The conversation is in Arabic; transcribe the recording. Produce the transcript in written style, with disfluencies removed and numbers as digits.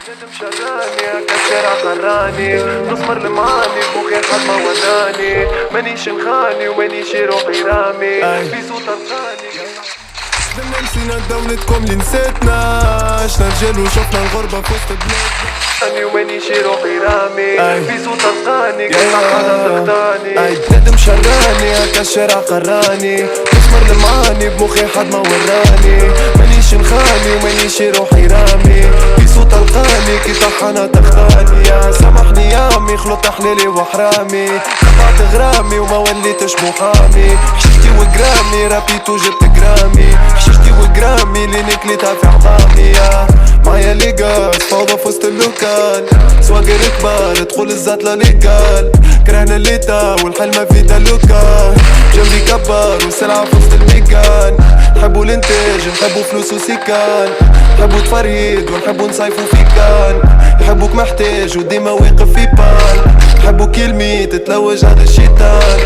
ندم شراني هكا الشارع خراني نصمر المعاني بمخي حد ما وداني مانيش نخاني ومانيش روحي رامي في صوت أرقاني بدنا نسينا دولتكم اللي نسيتنا شنا رجال وشفنا الغربة في وسط بلادنا ومانيش روحي رامي في صوت أرقاني كيف حدا تقطعني ندم شراني هكا الشارع قراني نصمر المعاني بمخي حد ما وراني مانيش نخاني ومانيش روحي رامي في صوت ألقاني كي طحنا تخاني يا سامحني يا امي خلطت حلالي وحرامي قطعت غرامي وما وليتش محامي حشيشتي وجرامي رابيت وجبت جرامي حشيشتي وجرامي لين كليتها في عظامي يا معايا ليغاس فوضى في وسط اللوكال سواقر كبار تقول الزات لا ليغال كرهنا الليتا والحلمة في دلوكا جنبي كبر والسلعة في وسط الميكان نحبو الانتاج نحبو فلوس وسيكان نحبو تفريد ونحبو نصيفو في كان يحبوك محتاج وديما واقف في بال نحبو كلمي تتلوج هذا الشيطان